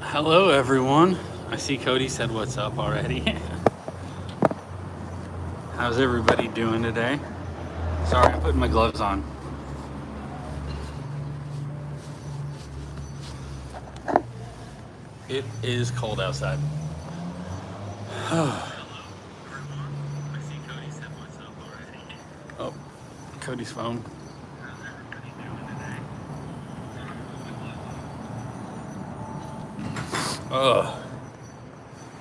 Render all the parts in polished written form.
Hello, everyone. I see Cody said what's up already. How's everybody doing today? Sorry, I'm putting my gloves on. It is cold outside. Oh, Cody's phone. Oh,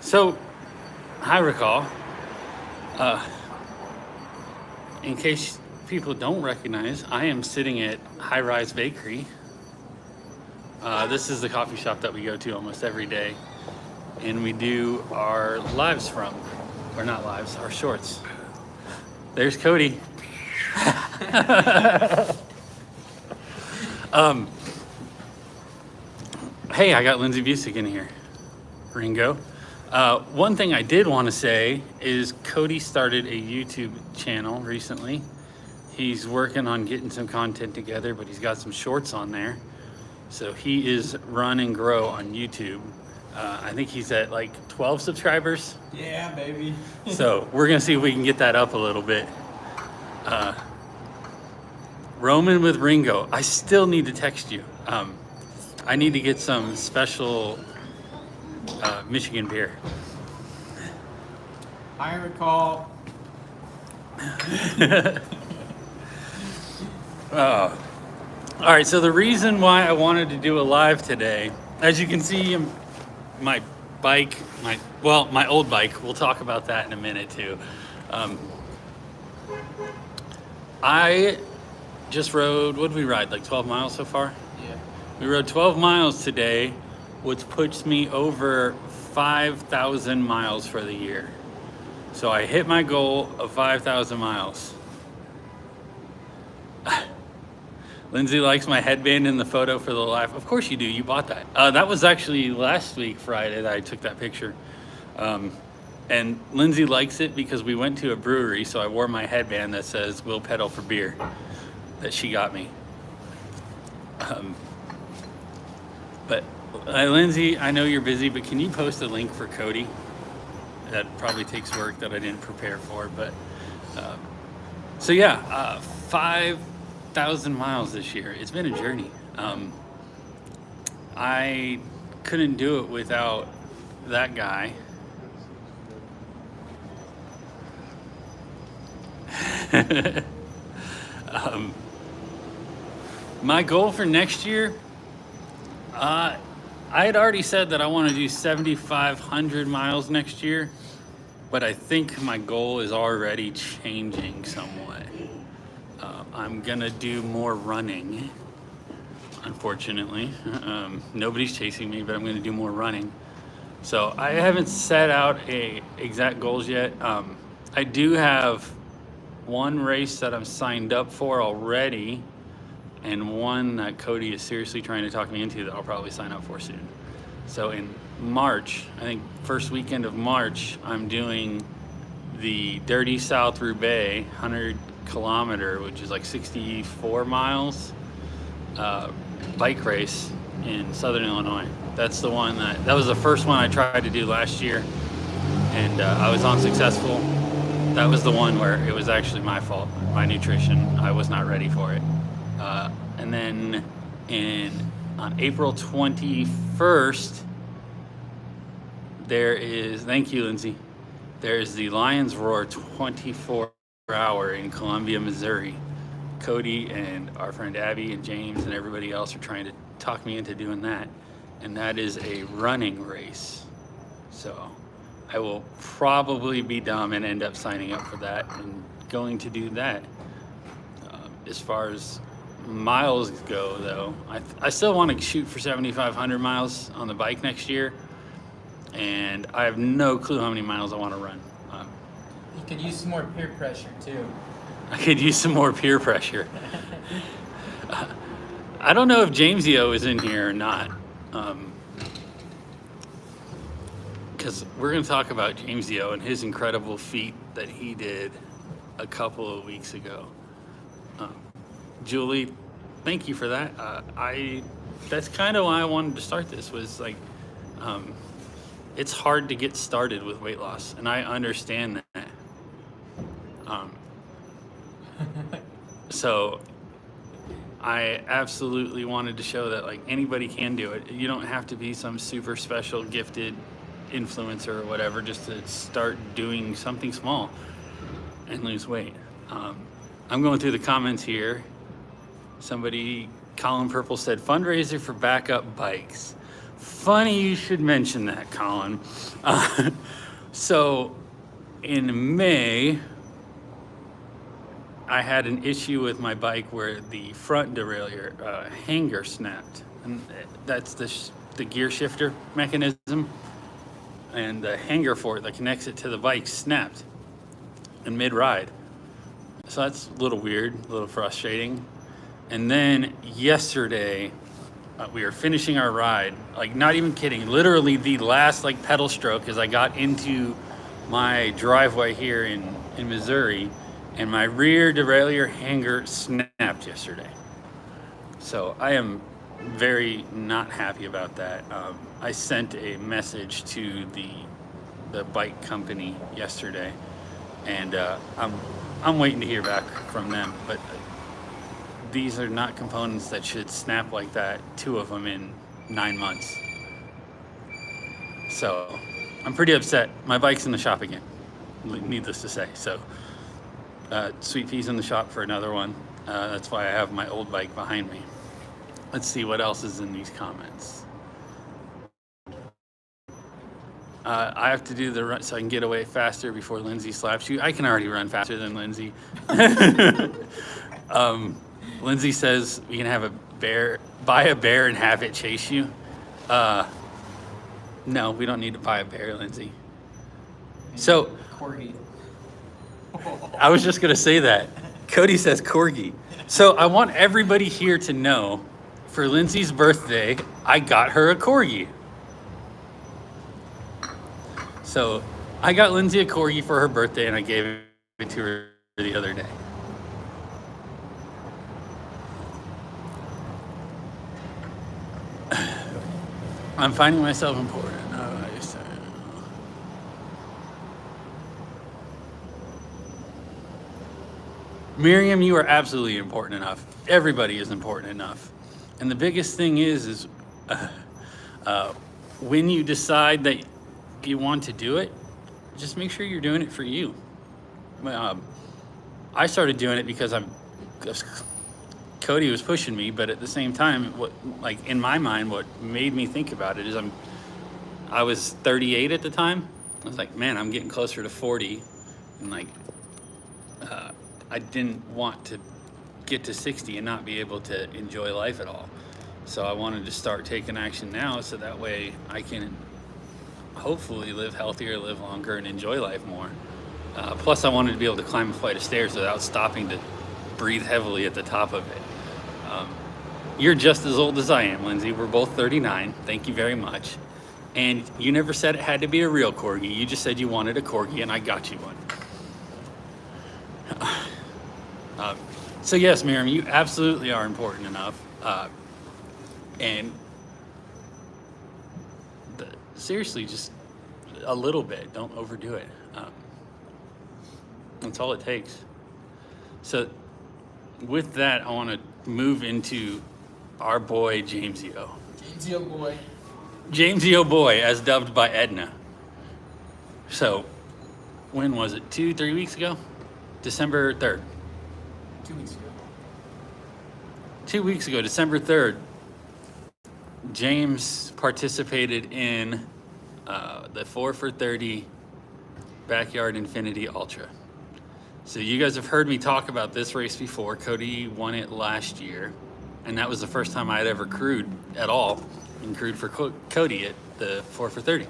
so hi, recall. Uh, in case people don't recognize, I am sitting at High Rise Bakery. This is the coffee shop that we go to almost every day, and we do our lives from, or not lives, our shorts. There's Cody. um, hey, I got Lindsay Busick in here. Ringo. One thing I did want to say is Cody started a YouTube channel recently. He's working on getting some content together, but he's got some shorts on there. So he is Run and Grow on YouTube. I think he's at like 12 subscribers. Yeah, baby. So we're going to see if we can get that up a little bit. Roman with Ringo. I still need to text you. I need to get some special Michigan beer. I recall. All right, so the reason why I wanted to do a live today, as you can see, my bike, my old bike, we'll talk about that in a minute too. I just rode, what did we ride, like 12 miles so far? Yeah. We rode 12 miles today, which puts me over 5,000 miles for the year. So I hit my goal of 5,000 miles. Lindsay likes my headband in the photo for the live. Of course you do, you bought that. That was actually last week, Friday, that I took that picture. And Lindsay likes it because we went to a brewery, so I wore my headband that says, "We'll pedal for beer," that she got me. But Lindsay, I know you're busy, but can you post a link for Cody? That probably takes work that I didn't prepare for, but so yeah, 5,000 miles this year. It's been a journey. I couldn't do it without that guy. My goal for next year, I had already said that I want to do 7,500 miles next year, but I think my goal is already changing somewhat. I'm gonna do more running, unfortunately. Nobody's chasing me, but I'm gonna do more running. So I haven't set out exact goals yet. I do have one race that I'm signed up for already, and one that Cody is seriously trying to talk me into that I'll probably sign up for soon. So in March, I think first weekend of March, I'm doing the Dirty South Roubaix 100 kilometer, which is like 64 miles, bike race in Southern Illinois. That's the one that was the first one I tried to do last year, and I was unsuccessful. That was the one where it was actually my fault, my nutrition. I was not ready for it. And then on April 21st, there is, thank you, Lindsay, there's the Lions Roar 24-hour in Columbia, Missouri. Cody and our friend Abby and James and everybody else are trying to talk me into doing that. And that is a running race. So I will probably be dumb and end up signing up for that and going to do that. As far as miles go, though, I still want to shoot for 7,500 miles on the bike next year, and I have no clue how many miles I want to run. You could use some more peer pressure too. I could use some more peer pressure. I don't know if Jamesio is in here or not, because we're going to talk about Jamesio and his incredible feat that he did a couple of weeks ago. Julie, thank you for that. That's kind of why I wanted to start this, was like, It's hard to get started with weight loss, and I understand that. So I absolutely wanted to show that like anybody can do it. You don't have to be some super special gifted influencer or whatever just to start doing something small and lose weight. I'm going through the comments here. Somebody, Colin Purple, said fundraiser for backup bikes. Funny you should mention that, Colin. So in May, I had an issue with my bike where the front derailleur hanger snapped, and that's the gear shifter mechanism, and the hanger for it that connects it to the bike snapped in mid-ride. So that's a little weird, a little frustrating. And then yesterday, we were finishing our ride, like not even kidding, literally the last like pedal stroke as I got into my driveway here in Missouri, and my rear derailleur hanger snapped yesterday. So I am very not happy about that. I sent a message to the bike company yesterday, and I'm waiting to hear back from them. But these are not components that should snap like that, 2 of them in 9 months. So I'm pretty upset. My bike's in the shop again, needless to say. So sweet peas in the shop for another one. That's why I have my old bike behind me. Let's see what else is in these comments. I have to do the run so I can get away faster before Lindsay slaps you. I can already run faster than Lindsay. Lindsay says we can have a bear, buy a bear and have it chase you. No, we don't need to buy a bear, Lindsay. So Corgi. I was just gonna say that. Cody says corgi. So I want everybody here to know, for Lindsay's birthday, I got her a corgi. So I got Lindsay a corgi for her birthday, and I gave it to her the other day. I'm finding myself important. Miriam, you are absolutely important enough. Everybody is important enough. And the biggest thing is when you decide that you want to do it, just make sure you're doing it for you. I started doing it because Cody was pushing me, but at the same time, like in my mind, what made me think about it is I was 38 at the time. I was like, man, I'm getting closer to 40, and like I didn't want to get to 60 and not be able to enjoy life at all. So I wanted to start taking action now, so that way I can hopefully live healthier, live longer, and enjoy life more. Plus, I wanted to be able to climb a flight of stairs without stopping to breathe heavily at the top of it. You're just as old as I am, Lindsay. We're both 39. Thank you very much. And you never said it had to be a real corgi. You just said you wanted a corgi, and I got you one. So yes, Miriam, you absolutely are important enough. And seriously, just a little bit. Don't overdo it. That's all it takes. So with that, I want to move into our boy, Jamesio. Jamesio boy. Jamesio boy, as dubbed by Edna. So when was it? 2-3 weeks ago? December 3rd. 2 weeks ago. 2 weeks ago, December 3rd, James participated in the 4 for 30 Backyard Infinity Ultra. So you guys have heard me talk about this race before. Cody won it last year, and that was the first time I had ever crewed at all, and crewed for Cody at the 4 for 30.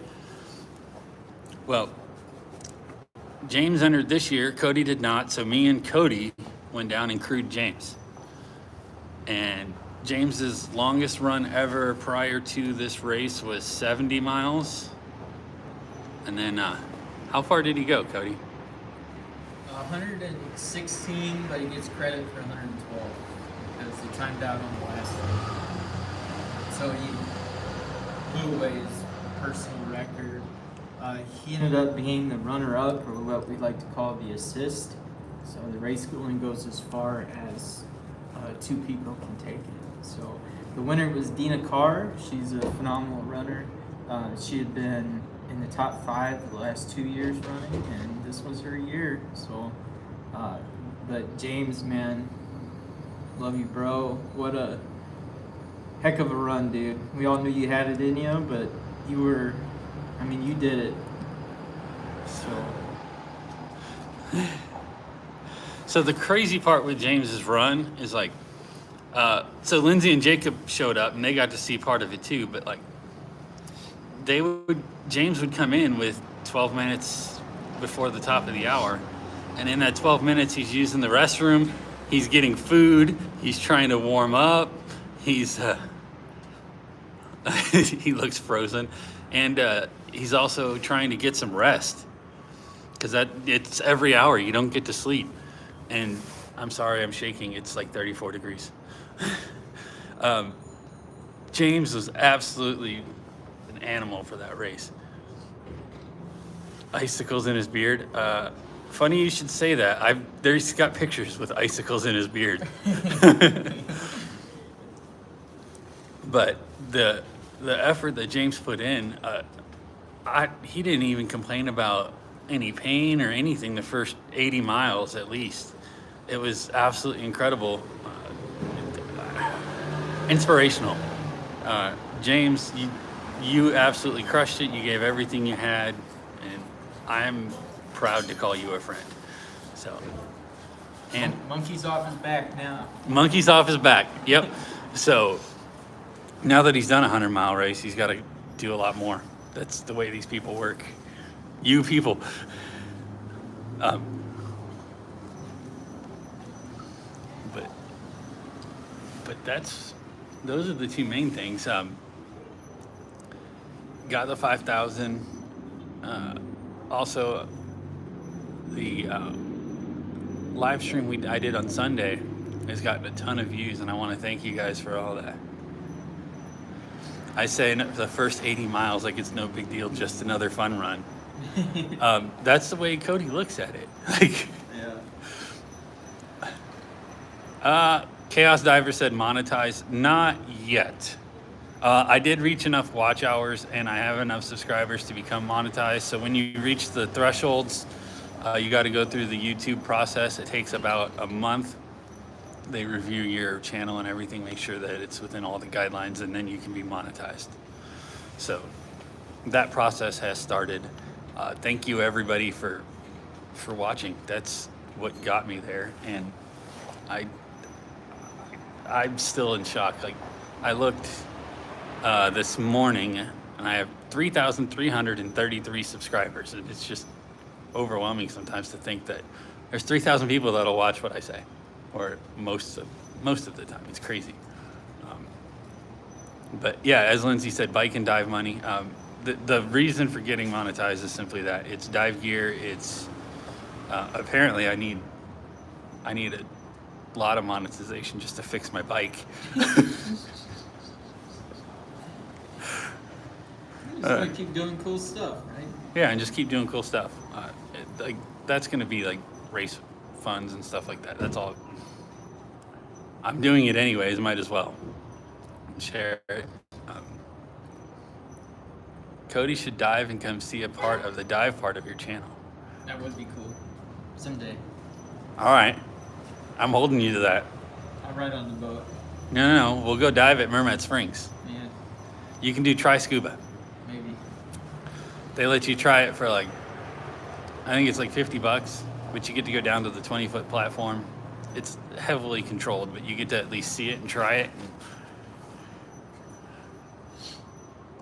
Well, James entered this year, Cody did not, so me and Cody went down and crewed James. And James's longest run ever prior to this race was 70 miles. And then, how far did he go, Cody? 116, but he gets credit for 112 because he timed out on the last one. So he blew away his personal record. He ended up being the runner-up, or what we like to call the assist. So the race only goes as far as 2 people can take it. So the winner was Dina Carr. She's a phenomenal runner. She had been in the top 5 the last 2 years running, and this was her year. So, but James, man, love you, bro. What a heck of a run, dude. We all knew you had it in you, but you did it. So the crazy part with James's run is like, so Lindsay and Jacob showed up and they got to see part of it too, but like James would come in with 12 minutes before the top of the hour, and in that 12 minutes he's using the restroom, he's getting food, he's trying to warm up, he's he looks frozen, and he's also trying to get some rest, because it's every hour you don't get to sleep. And I'm sorry, I'm shaking. It's like 34 degrees. James was absolutely an animal for that race. Icicles in his beard. Funny you should say that. There's got pictures with icicles in his beard. But the effort that James put in, he didn't even complain about any pain or anything the first 80 miles at least. It was absolutely incredible. Inspirational. James, you absolutely crushed it. You gave everything you had, and I'm proud to call you a friend. So, and Monkey's off his back now. Monkey's off his back. Yep. So now that he's done a 100-mile race, he's got to do a lot more. That's the way these people work. You people. But those are the 2 main things. Got the 5,000. Also, the live stream I did on Sunday has gotten a ton of views, and I want to thank you guys for all that. I say the first 80 miles like it's no big deal, just another fun run. That's the way Cody looks at it. Like, yeah. Chaos Diver said monetize. Not yet. I did reach enough watch hours and I have enough subscribers to become monetized. So when you reach the thresholds, you got to go through the YouTube process. It takes about a month. They review your channel and everything, make sure that it's within all the guidelines, and then you can be monetized. So that process has started. Thank you everybody for watching. That's what got me there, and I'm still in shock. Like, I looked this morning and I have 3,333 subscribers, and it's just overwhelming sometimes to think that there's 3,000 people that'll watch what I say, or most of the time. It's crazy. But yeah, as Lindsay said, bike and dive money. The reason for getting monetized is simply that it's dive gear. It's apparently I need a lot of monetization just to fix my bike. Just gotta keep doing cool stuff, right? Yeah, and just keep doing cool stuff. Like that's gonna be like race funds and stuff like that. That's all. I'm doing it anyways. Might as well share it. Cody should dive and come see a part of the dive part of your channel. That would be cool. Someday. All right, I'm holding you to that. I'll ride on the boat. No, we'll go dive at Mermaid Springs. Yeah. You can do tri scuba. Maybe. They let you try it for like, I think it's like $50, but you get to go down to the 20-foot platform. It's heavily controlled, but you get to at least see it and try it. And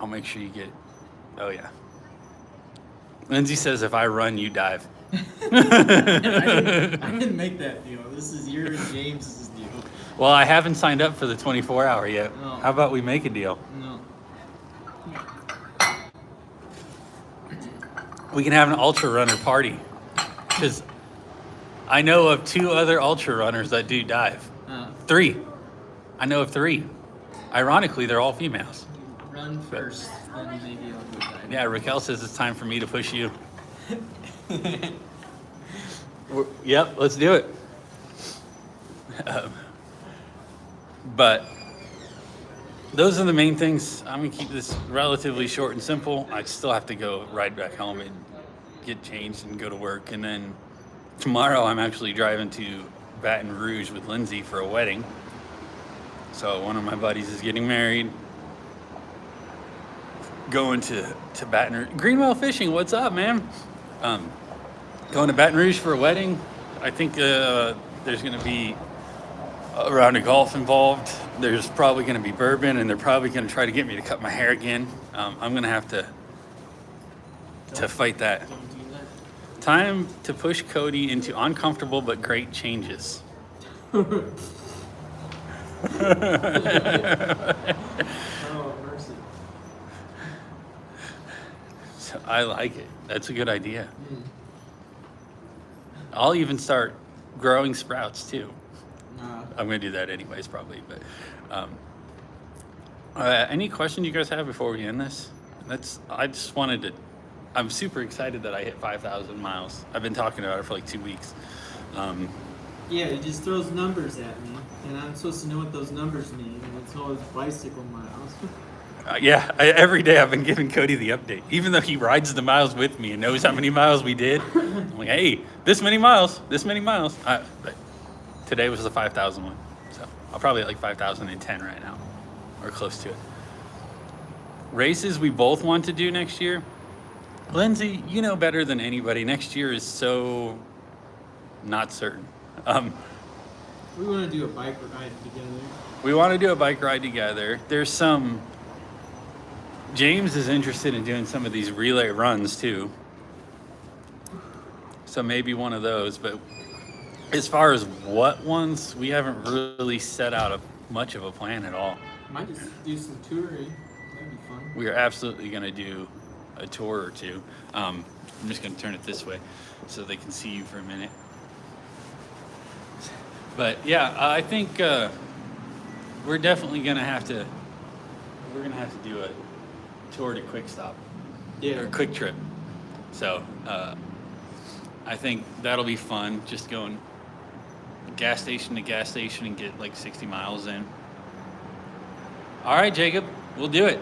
I'll make sure you get, oh yeah. Lindsay says if I run, you dive. I didn't make that deal. This is your and James's deal. Well, I haven't signed up for the 24-hour yet. No. How about we make a deal? No. We can have an ultra runner party, because I know of 2 other ultra runners that do dive. 3. 3. I know of 3. Ironically, they're all females. Run first, then maybe I'll go dive. Yeah, Raquel says it's time for me to push you. Yep, let's do it. But those are the main things. I'm gonna keep this relatively short and simple. I still have to go ride back home and get changed and go to work. And then tomorrow I'm actually driving to Baton Rouge with Lindsay for a wedding. So one of my buddies is getting married. Going to Baton Rouge. Greenwell Fishing, what's up, man? Going to Baton Rouge for a wedding. I think there's going to be a round of golf involved. There's probably going to be bourbon, and they're probably going to try to get me to cut my hair again. I'm going to have to fight that. Don't do that. Time to push Cody into uncomfortable but great changes. Oh, mercy. So I like it. That's a good idea. Mm. I'll even start growing sprouts too. Nah. I'm gonna do that anyways, probably. But any questions you guys have before we end this? I just wanted to. I'm super excited that I hit 5,000 miles. I've been talking about it for like 2 weeks. Yeah, he just throws numbers at me, and I'm supposed to know what those numbers mean, and it's always bicycle miles. Every day I've been giving Cody the update, even though he rides the miles with me and knows how many miles we did. I'm like, hey, this many miles. But today was the 5,000 one, so I'll probably at like 5,010 right now, or close to it. Races we both want to do next year. Lindsay, you know better than anybody. Next year is so not certain. We want to do a bike ride together. We want to do a bike ride together. There's some. James is interested in doing some of these relay runs too. So maybe one of those. But as far as what ones, we haven't really set out much of a plan at all. Might just do some touring. That'd be fun. We are absolutely going to do a tour or two. I'm just going to turn it this way so they can see you for a minute. But yeah, I think we're definitely going to have to. We're going to have to do a tour to Quick Stop. Yeah. Or Quick Trip. So I think that'll be fun. Just going gas station to gas station and get like 60 miles in. All right, Jacob, we'll do it.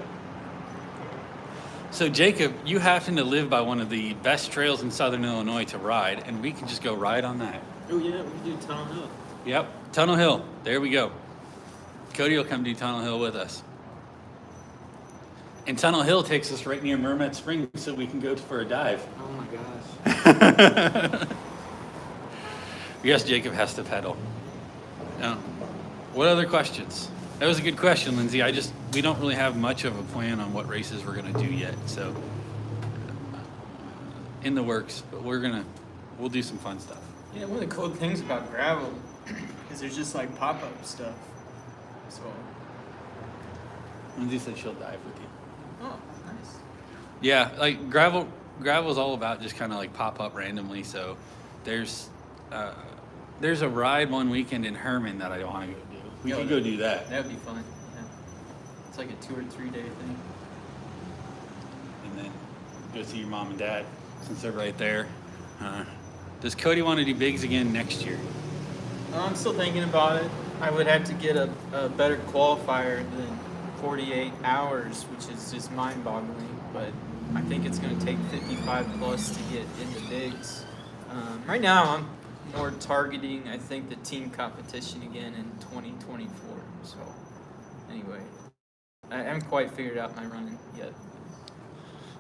So Jacob, you happen to live by one of the best trails in Southern Illinois to ride, and we can just go ride on that. Oh yeah, we can do Tunnel Hill. Yep, Tunnel Hill. There we go. Cody will come do Tunnel Hill with us. And Tunnel Hill takes us right near Mermet Springs, so we can go for a dive. Oh my gosh. Yes, Jacob has to pedal. Now, what other questions? That was a good question, Lindsay. We don't really have much of a plan on what races we're gonna do yet, so in the works. But we'll do some fun stuff. Yeah, one of the cool things about gravel is there's just like pop-up stuff. So. Lindsay said she'll dive with you. Oh, nice. Yeah, like gravel is all about just kind of like pop up randomly. So there's a ride one weekend in Herman that I want to go do. We can go do that. That would be fun. Yeah. It's like a 2 or 3 day thing. And then go see your mom and dad since they're right there. Does Cody want to do bigs again next year? I'm still thinking about it. I would have to get a better qualifier than 48 hours, which is just mind-boggling. But I think it's going to take 55 plus to get into bigs. Right now, I'm more targeting, I think, the team competition again in 2024. So, anyway, I haven't quite figured out my running yet.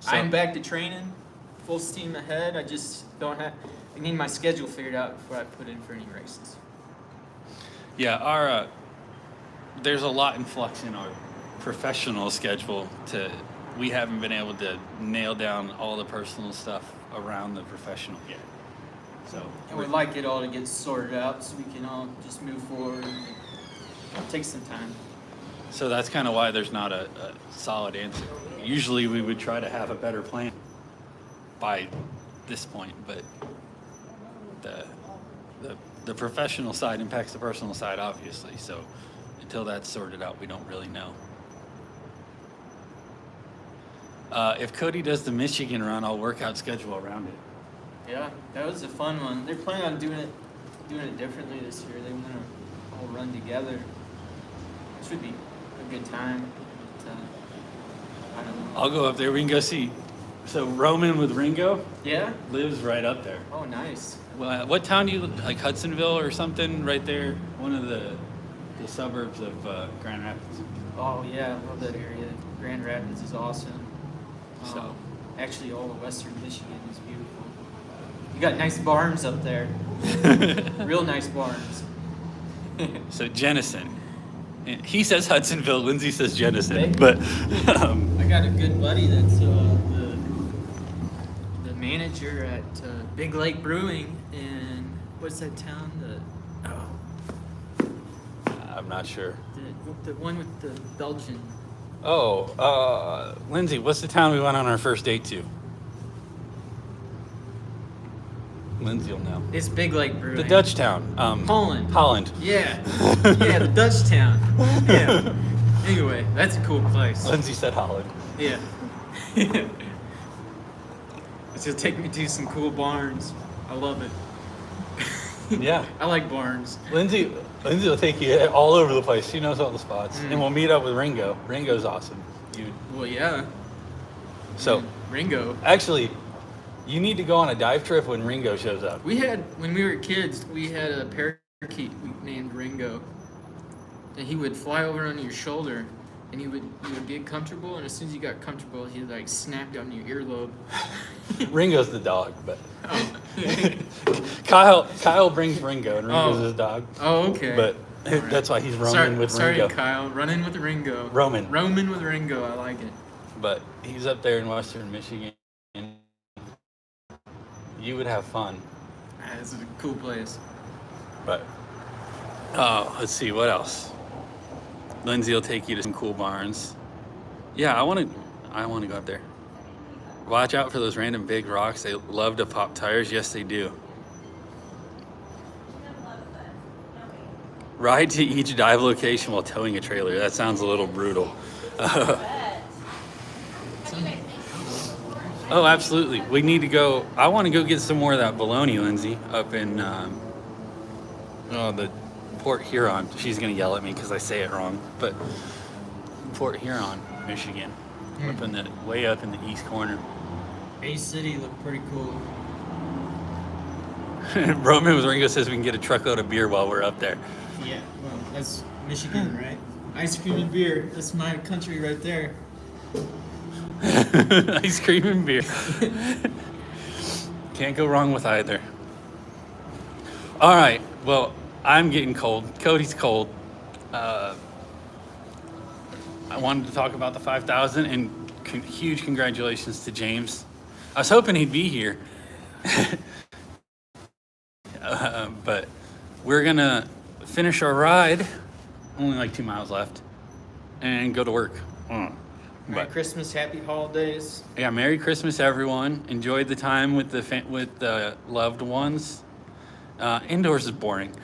So, I'm back to training, full steam ahead. I just don't have. I need my schedule figured out before I put in for any races. Yeah, there's a lot in flux in our professional schedule. We haven't been able to nail down all the personal stuff around the professional yet. So I would like it all to get sorted out so we can all just move forward. It'll take some time. So that's kind of why there's not a solid answer. Usually we would try to have a better plan by this point, but the professional side impacts the personal side, obviously. So until that's sorted out, we don't really know. If Cody does the Michigan run, I'll workout schedule around it. Yeah, that was a fun one. They're planning on doing it differently this year. They want to all run together. Should be a good time. But, I don't know. I'll go up there. We can go see. So Roman with Ringo Yeah. lives right up there. Oh, nice. Well, what town do you like? Hudsonville or something? Right there, one of the suburbs of Grand Rapids. Oh yeah, I love that area. Grand Rapids is awesome. So. Actually, all of Western Michigan is beautiful. You got nice barns up there. Real nice barns. So Jenison. And he says Hudsonville. Lindsay says Jenison. Okay. But I got a good buddy that's the manager at Big Lake Brewing in what's that town? I'm not sure. The one with the Belgian. Oh, Lindsay, what's the town we went on our first date to? Lindsay will know. It's Big Lake Brewing. The Dutch town. Holland. Holland. Yeah. Yeah, the Dutch town. Yeah. Anyway, that's a cool place. Lindsay said Holland. Yeah. She'll take me to some cool barns. I love it. Yeah. I like barns. Lindsay will take you all over the place. She knows all the spots. And we'll meet up with Ringo. Ringo's awesome. Well, yeah. So, Ringo. actually, you need to go on a dive trip when Ringo shows up. When we were kids, we had a parakeet named Ringo. And he would fly over on your shoulder, and you would get comfortable, and as soon as you got comfortable, he'd like snap down your earlobe. Ringo's the dog, but Oh. Kyle brings Ringo, and Ringo's Oh. his dog. Oh, okay. But that's why he's roaming with sorry, Ringo. Kyle. Running with Ringo. Roman. Roman with Ringo. I like it. But he's up there in Western Michigan. You would have fun. It's a cool place. But let's see what else. Lindsay will take you to some cool barns. Yeah, I want to go up there. Watch out for those random big rocks. They love to pop tires. Yes, they do. Ride to each dive location while towing a trailer. That sounds a little brutal. Oh, absolutely. We need to go. I want to go get some more of that bologna, Lindsay, up in the Port Huron. She's going to yell at me because I say it wrong. But Port Huron, Michigan. Way up in the east corner. Bay City looked pretty cool. Roman with Ringo says we can get a truckload of beer while we're up there. Yeah, well, that's Michigan, right? Ice cream and beer. That's my country right there. Ice cream and beer. Can't go wrong with either. All right. Well, I'm getting cold. Cody's cold. I wanted to talk about the 5,000 and huge congratulations to James. I was hoping he'd be here. But we're going to finish our ride. Only like 2 miles left. And go to work. Merry Christmas, happy holidays. Yeah, Merry Christmas, everyone. Enjoyed the time with the loved ones. Indoors is boring.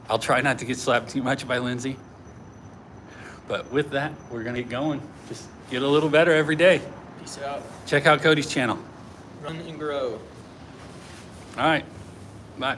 I'll try not to get slapped too much by Lindsay. But with that, we're going to get going. Just get a little better every day. Peace out. Check out Cody's channel. Run and grow. All right. Bye.